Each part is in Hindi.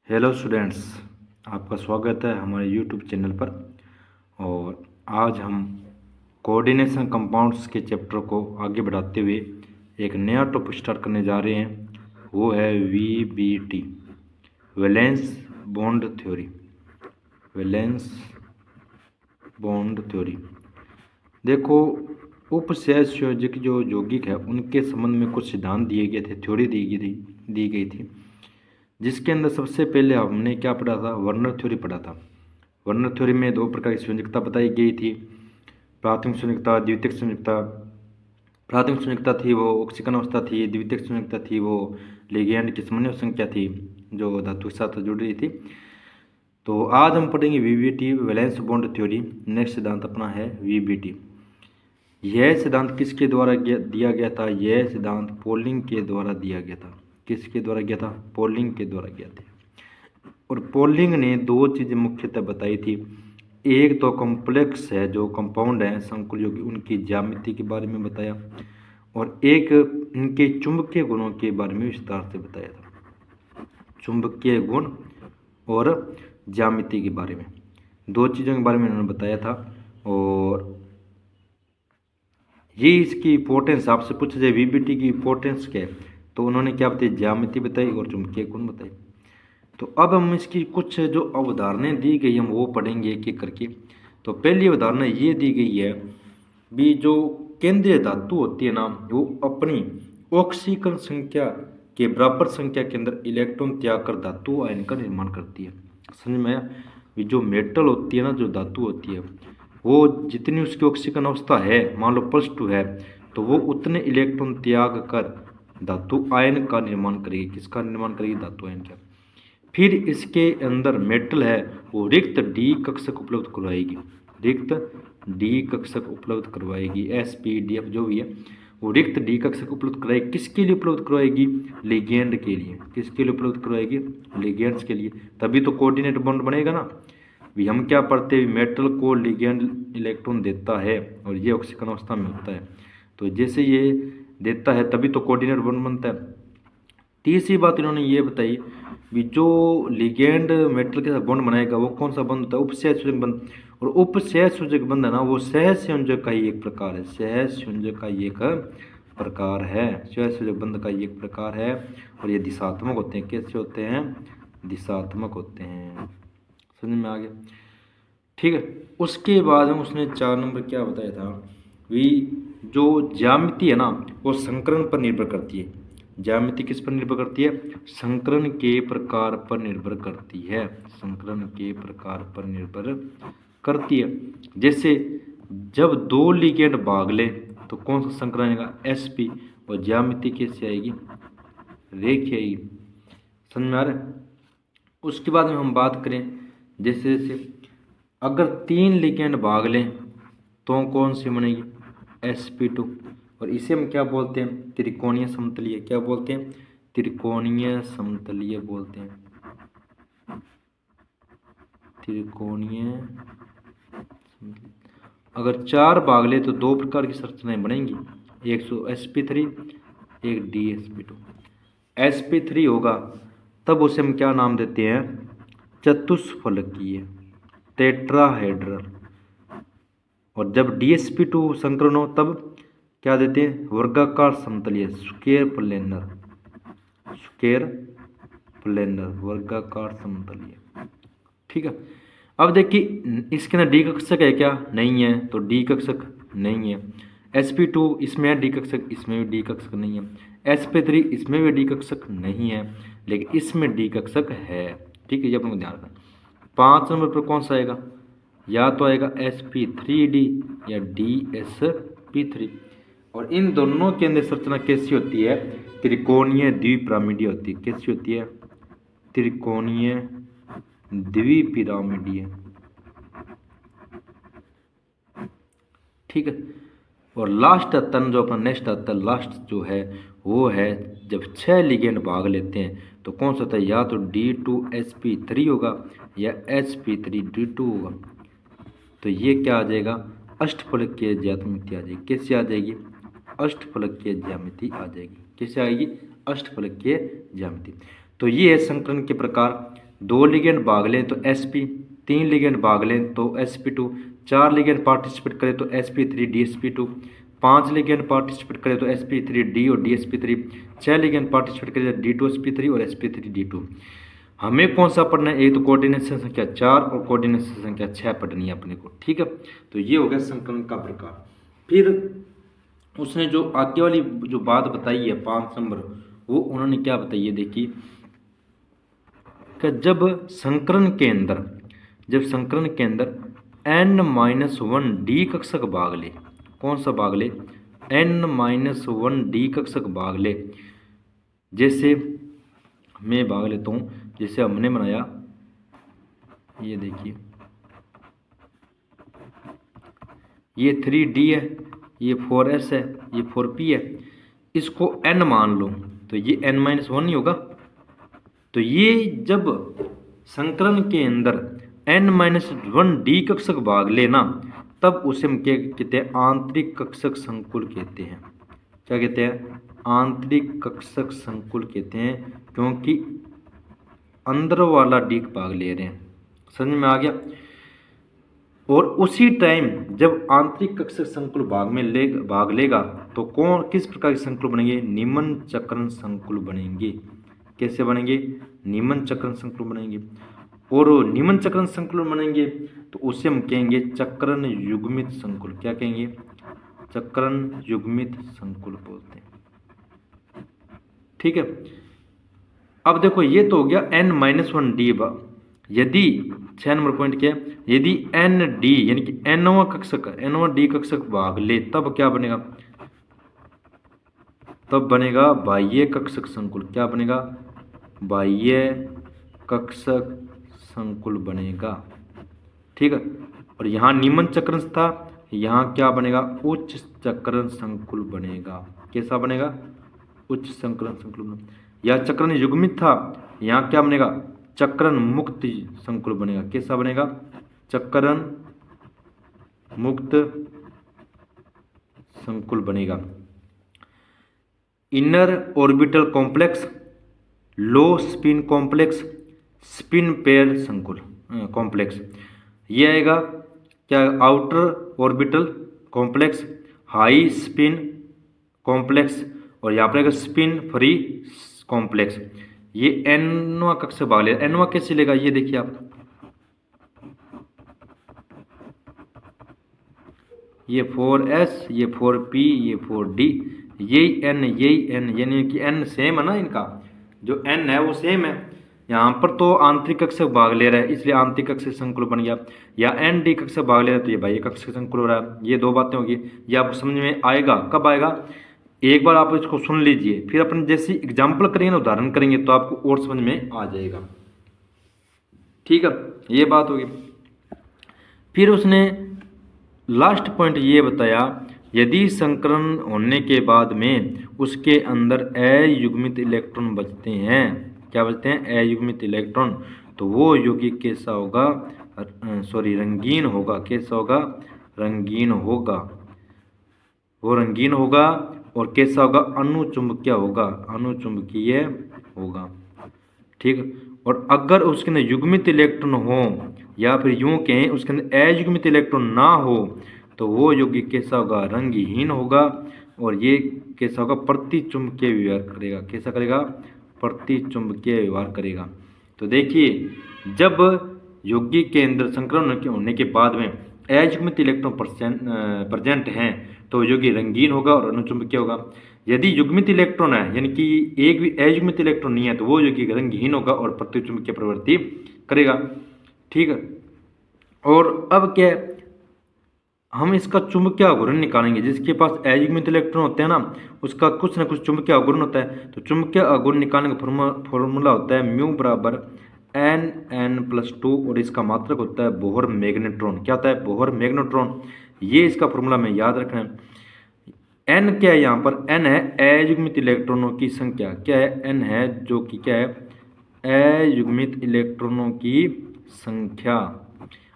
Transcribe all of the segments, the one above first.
हेलो स्टूडेंट्स, आपका स्वागत है हमारे यूट्यूब चैनल पर। और आज हम कोऑर्डिनेशन कंपाउंड्स के चैप्टर को आगे बढ़ाते हुए एक नया टॉपिक स्टार्ट करने जा रहे हैं। वो है VBT, valence bond theory. Valence bond theory. देखो, उपसहसंयोजक जो यौगिक है उनके संबंध में कुछ सिद्धांत दिए गए थे, थ्योरी दी गई थी, जिसके अंदर सबसे पहले हमने क्या पढ़ा था? वर्नर थ्योरी पढ़ा था। वर्नर थ्योरी में दो प्रकार की संयोजकता बताई गई थी, प्राथमिक संयोजकता, द्वितीयक संयोजकता। प्राथमिक संयोजकता थी वो ऑक्सीकरण अवस्था थी, द्वितीयक संयोजकता थी वो लिगैंड की समन्वय संख्या थी जो धातु के साथ जुड़ रही थी। तो आज हम पढ़ेंगे VBT, valence bond theory. Next सिद्धांत अपना है वीबीटी। यह सिद्धांत किसके द्वारा दिया गया था? यह सिद्धांत पोलिंग के द्वारा दिया गया था। किसके द्वारा गया था? पोलिंग के द्वारा गया था। और पोलिंग ने दो चीज़ें मुख्यतः बताई थी। एक तो कॉम्प्लेक्स है, जो कंपाउंड है संकुल योगी, उनकी ज्यामिति के बारे में बताया, और एक इनके चुंबकीय गुणों के बारे में विस्तार से बताया था। चुंबकीय गुण और ज्यामिति के बारे में दो चीज़ों के बारे में उन्होंने बताया था। और ये इसकी इंपॉर्टेंस आपसे पूछा जाए वीबीटी की इंपॉर्टेंस क्या है, तो उन्होंने क्या बताई? ज्यामिति बताई और चुंबकीय गुण बताई। तो अब हम इसकी कुछ जो अवधारणाएं दी गई हम वो पढ़ेंगे एक एक करके। तो पहली अवधारणा ये दी गई है भी, जो केंद्रीय धातु होती है ना, वो अपनी ऑक्सीकरण संख्या के बराबर संख्या के अंदर इलेक्ट्रॉन त्याग कर धातु आयन का निर्माण करती है। समझ में आया? भी जो मेटल होती है ना, जो धातु होती है, वो जितनी उसकी ऑक्सीकरण अवस्था है, मान लो +2 है, तो वो उतने इलेक्ट्रॉन त्याग कर धातु आयन का निर्माण करेगी। किसका निर्माण करेगी? धातु आयन का। फिर इसके अंदर मेटल है वो रिक्त डी कक्षक उपलब्ध करवाएगी। रिक्त डी कक्षक उपलब्ध करवाएगी, SPDF जो भी है, वो रिक्त डी कक्षक उपलब्ध कराएगी। किसके लिए उपलब्ध करवाएगी? लिगेंड के लिए। किसके लिए उपलब्ध करवाएगी? लिगेंड्स के लिए। तभी तो कोऑर्डिनेट बॉन्ड बनेगा ना। भी हम क्या पढ़ते हैं? मेटल को लिगेंड इलेक्ट्रॉन देता है और ये ऑक्सीकरण अवस्था में होता है, तो जैसे ये देता है तभी तो कोऑर्डिनेट बॉन्ड बनता है। तीसरी बात इन्होंने ये बताई भी, जो लिगेंड मेटल के साथ बॉन्ड बनाएगा वो कौन सा बंध होता है? उपसहसंयोजक बंध। और उपसहसंयोजक बंध है ना, वो सहसंयोजक का ही एक प्रकार है। सहसंयोजक का एक प्रकार है। सहसंयोजक बंध का एक प्रकार है। और ये दिशात्मक होते हैं। कैसे होते हैं? दिशात्मक होते हैं। समझ में आ गया? ठीक है। उसके बाद में उसने 4 नंबर क्या बताया था? भी जो ज्यामिति है ना, वो संकरण पर निर्भर करती है। ज्यामिति किस पर निर्भर करती है? संकरण के प्रकार पर निर्भर करती है। संकरण के प्रकार पर निर्भर करती है। जैसे जब दो लिगेंड भाग ले तो कौन सा संकरण आएगा? SP। और ज्यामिति कैसे आएगी? रेखीय आएगी। समझ में आ रहा है? उसके बाद में हम बात करें, जैसे जैसे अगर 3 लिगेंड भाग लें तो कौन सी बनेगी? SP2। और इसे हम क्या बोलते हैं? त्रिकोणीय समतलीय। क्या बोलते हैं? त्रिकोणीय समतलीय बोलते हैं। त्रिकोणीय। अगर 4 भाग ले तो 2 प्रकार की संरचनाएं बनेंगी, एक तो SP3, एक DSP2। SP3 होगा तब उसे हम क्या नाम देते हैं? चतुष्फलकीय, टेट्राहेड्रल। और जब DSP2 संकरण हो तब क्या देते हैं? वर्गाकार समतलीय, स्क्वायर प्लेनर। स्क्वायर प्लेनर, वर्गाकार समतलीय। ठीक है। अब देखिए, इसके अंदर डी कक्षक है क्या? नहीं है, तो डी कक्षक नहीं है। SP2 इसमें है डी कक्षक, इसमें भी डी कक्षक नहीं है। SP3 इसमें भी डी कक्षक नहीं है, लेकिन इसमें डी कक्षक है। ठीक है, ये अपन को ध्यान रखना। 5 नंबर पर कौन सा आएगा? या तो आएगा SP3D या DSP3। और इन दोनों के अंदर संरचना कैसी होती है? त्रिकोणीय द्विपिरामिडीय होती है। कैसी होती है? त्रिकोणीय द्विपिरामिडीय। ठीक है। और लास्ट आता है जो अपना नेक्स्ट आता है, लास्ट जो है वो है जब 6 लिगेंड भाग लेते हैं तो कौन सा होता है? या तो D2SP3 होगा या SP3D2 होगा। तो ये क्या आ जाएगा? अष्टफलकीय ज्यामिति आ जाएगी। कैसे आ जाएगी? अष्टफलकीय ज्यामिति आ जाएगी। कैसे आएगी? अष्टफलकीय ज्यामिति। तो ये है संकरण के प्रकार। 2 लिगेंड भाग लें तो sp, 3 लिगेंड भाग लें तो sp2, 4 लिगेंड पार्टिसिपेट करें तो sp3 dsp2, 5 लिगेंड पार्टिसिपेट करें तो sp3d और dsp3, 6 लिगेंड पार्टिसिपेट करें तो d2sp3 और sp3d2। हमें कौन सा पढ़ना है? एक तो कोऑर्डिनेशन संख्या 4 और कोऑर्डिनेशन संख्या 6 पढ़नी है अपने को, ठीक है। तो ये हो गया संकलन का प्रकार। फिर उसने जो आगे वाली जो बात बताई है 5 नंबर, वो उन्होंने क्या बताई है, देखिए कि जब संकरण के अंदर n-1 d कक्षक भाग ले, कौन सा भाग ले? n-1 d कक्षक भाग ले। जैसे मैं भाग लेता हूँ, जैसे हमने बनाया, ये देखिए ये 3d है, ये 4s है, ये 4p है, इसको n मान लो तो ये n-1 नहीं होगा। तो ये जब संकलन के अंदर n-1 d कक्षक भाग लेना, तब उसे हम क्या कहते हैं? आंतरिक कक्षक संकुल कहते हैं। क्या कहते हैं? आंतरिक कक्षक संकुल कहते हैं, क्योंकि अंदर वाला d भाग ले रहे हैं। समझ में आ गया? और उसी टाइम जब आंतरिक कक्षक संकुल भाग लेगा तो किस प्रकार के संकुल बनेंगे? निम्न चक्रण संकुल बनेंगे। कैसे बनेंगे? निम्न चक्रण संकुल बनेंगे। और निम्न चक्रण संकुल बनेंगे तो उसे हम कहेंगे चक्रण युग्मित संकुल। क्या कहेंगे? चक्रण युग्मित संकुल बोलते हैं, ठीक है। अब देखो ये तो हो गया n-1 d। यदि 6 नंबर पॉइंट क्या है? यदि n d यानी कि n d कक्षक भाग ले, तब क्या बनेगा? तब बनेगा बाह्य कक्षक संकुल। क्या बनेगा? बाह्य कक्षक संकुल बनेगा, ठीक है। और यहाँ निम्न चक्रण था, यहाँ क्या बनेगा? उच्च चक्रण संकुल बनेगा। कैसा बनेगा? उच्च संकलन संकुल बनेगा। या चक्रण युग्मित था, यहाँ क्या बनेगा? चक्रण मुक्त संकुल बनेगा। कैसा बनेगा? चक्रण मुक्त संकुल बनेगा। इनर ऑर्बिटल कॉम्प्लेक्स, लो स्पिन कॉम्प्लेक्स, स्पिन पेयर संकुल कॉम्प्लेक्स, ये आएगा क्या? Outer orbital complex, high spin complex, और यहाँ पर आएगा स्पिन फ्री कॉम्प्लेक्स। ये nवां कक्षक भाग ले। nवां कैसे लेगा? ये देखिए आप, ये 4s, ये 4p, ये 4d, यही n यानी कि n सेम है ना, इनका जो n है वो सेम है। यहाँ पर तो आंतरिक कक्षक भाग ले रहा है, इसलिए आंतरिक कक्षक संकुल बन गया। या n d कक्षक भाग ले रहा है तो ये बाह्य कक्षक संकुल हो रहा है। ये दो बातें होगी, ये आपको समझ में आएगा। कब आएगा? एक बार आप इसको सुन लीजिए, फिर अपन जैसे एग्जाम्पल करेंगे ना, उदाहरण करेंगे, तो आपको और समझ में आ जाएगा, ठीक है। ये बात होगी। फिर उसने लास्ट पॉइंट ये बताया, यदि संकरण होने के बाद में उसके अंदर अयुग्मित इलेक्ट्रॉन बचते हैं। क्या बचते हैं? अयुग्मित इलेक्ट्रॉन। तो वो यौगिक कैसा होगा? रंगीन होगा। कैसा होगा? रंगीन होगा। वो रंगीन होगा। और कैसा होगा? अनुचुंबकीय होगा। अनुचुंबकीय होगा, ठीक। और अगर उसके अंदर युग्मित इलेक्ट्रॉन हो, या फिर यूं कहें उसके अंदर अयुग्मित इलेक्ट्रॉन ना हो, तो वो यौगिक कैसा होगा? रंगहीन होगा। और ये कैसा होगा? प्रतिचुंबकीय व्यवहार करेगा। कैसा करेगा? प्रतिचुंबकीय व्यवहार करेगा। तो देखिए, जब यौगिक के अंदर संकरण होने के बाद में अयुग्मित इलेक्ट्रॉन प्रेजेंट हैं तो यौगिक रंगीन होगा और अनुचुंबकीय होगा। यदि युग्मित इलेक्ट्रॉन है, यानी कि एक भी अयुग्मित इलेक्ट्रॉन नहीं है, तो वो यौगिक रंगहीन होगा और प्रतिचुंबकीय प्रवृत्ति करेगा, ठीक है। और अब क्या है? हम इसका चुंबकीय आघूर्ण निकालेंगे। जिसके पास अयुग्मित इलेक्ट्रॉन होते हैं ना, उसका कुछ ना कुछ चुंबकीय आघूर्ण होता है। तो चुंबकीय आघूर्ण निकालने का फॉर्मूला होता है म्यू बराबर N+2, और इसका मात्रक होता है बोहर मैग्नेट्रॉन। क्या होता है? Bohr magnetron. ये इसका फॉर्मूला में याद रखना है। N क्या है? यहाँ पर N है अयुग्मित इलेक्ट्रॉनों की संख्या। क्या है? N है जो कि क्या है? अयुग्मित इलेक्ट्रॉनों की संख्या।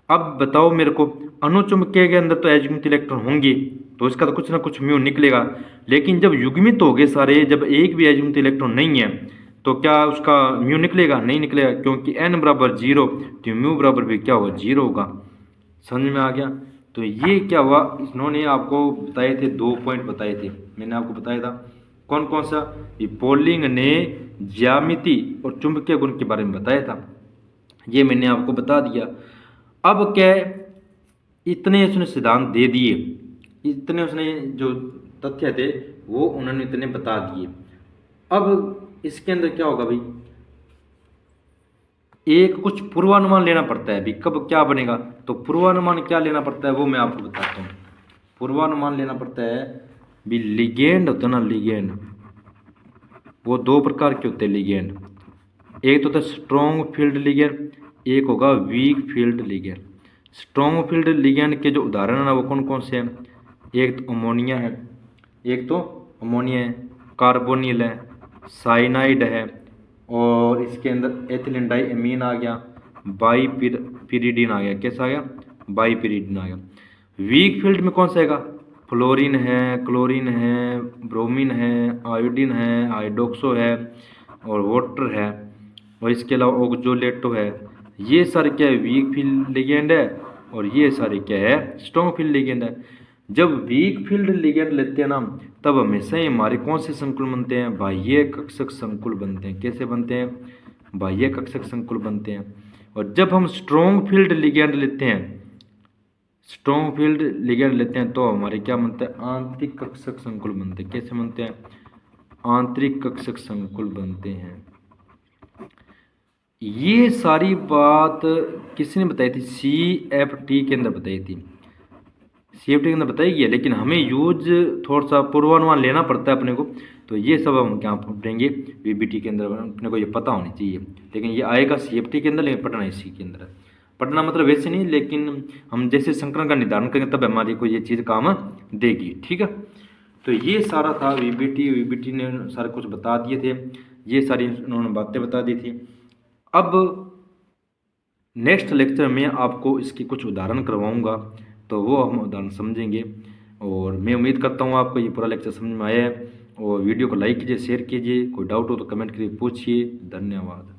अब बताओ मेरे को, अनुचुंबकीय के अंदर तो अयुग्मित इलेक्ट्रॉन होंगे, तो इसका तो कुछ ना कुछ म्यू निकलेगा। लेकिन जब युग्मित हो गए सारे, जब एक भी अयुग्मित इलेक्ट्रॉन नहीं है, तो क्या उसका म्यू निकलेगा? नहीं निकलेगा, क्योंकि n बराबर 0 तो म्यू बराबर भी क्या होगा? 0 होगा। समझ में आ गया? तो ये क्या हुआ, इन्होंने आपको बताए थे 2 पॉइंट बताए थे, मैंने आपको बताया था कौन कौन सा? ये पोलिंग ने ज्यामिति और चुंबकीय गुण के बारे में बताया था, ये मैंने आपको बता दिया। अब क्या है, इतने उसने सिद्धांत दे दिए, इतने उसने जो तथ्य थे वो उन्होंने इतने बता दिए। अब इसके अंदर क्या होगा भाई, एक कुछ पूर्वानुमान लेना पड़ता है भी कब क्या बनेगा। तो पूर्वानुमान क्या लेना पड़ता है वो मैं आपको बताता हूँ। पूर्वानुमान लेना पड़ता है भी लिगेंड होता है ना, लिगेंड, वो 2 प्रकार के होते हैं लिगेंड। एक तो होता है स्ट्रॉन्ग फील्ड लिगेंड, एक होगा weak field ligand. Strong field ligand के जो उदाहरण है ना वो कौन कौन से हैं? एक तो अमोनिया है, एक तो अमोनिया है, कार्बोनिल है, साइनाइड है, और इसके अंदर एथिलीन डाइअमीन आ गया, बाईपिरिडीन आ गया। कैसा आ गया? बाईपिरिडीन आ गया। वीक फील्ड में कौन सा आएगा? फ्लोरीन है, क्लोरीन है, ब्रोमीन है, आयोडीन है, हाइड्रोक्सो है, और वाटर है, और इसके अलावा ऑक्सोलेटो है। ये सारे क्या है? वीक फील्ड लिगेंड है, और ये सारे क्या है? स्ट्रॉन्ग फील्ड लिगेंड है। जब वीक फील्ड लिगेंड लेते हैं ना तब हमेशा ही हमारे कौन से संकुल बनते हैं? बाह्य कक्षक संकुल बनते हैं। कैसे बनते हैं? बाह्य कक्षक संकुल बनते हैं। और जब हम स्ट्रॉन्ग फील्ड लिगेंड लेते हैं, स्ट्रॉन्ग फील्ड लिगेंड लेते हैं तो हमारे क्या बनते हैं? आंतरिक कक्षक संकुल बनते हैं। कैसे बनते हैं? आंतरिक कक्षक संकुल बनते हैं। ये सारी बात किसने बताई थी? CFT के अंदर बताई थी, CFT के अंदर बताई गई है, लेकिन हमें यूज थोड़ा सा पूर्वानुमान लेना पड़ता है अपने को। तो ये सब हम क्या पढ़ेंगे VBT के अंदर, अपने को ये पता होनी चाहिए। लेकिन ये आएगा CFT के अंदर, लेकिन पढ़ना इसी के अंदर है। पढ़ना मतलब वैसे नहीं, लेकिन हम जैसे संकलन का निर्धारण करेंगे तब हमारी को ये चीज़ काम देगी। ठीक है, तो ये सारा था VBT ने सारा कुछ बता दिए थे, ये सारी उन्होंने बातें बता दी थी। अब नेक्स्ट लेक्चर में आपको इसकी कुछ उदाहरण करवाऊंगा, तो वो हम उदाहरण समझेंगे। और मैं उम्मीद करता हूँ आपको ये पूरा लेक्चर समझ में आया है। और वीडियो को लाइक कीजिए, शेयर कीजिए, कोई डाउट हो तो कमेंट करके पूछिए। धन्यवाद।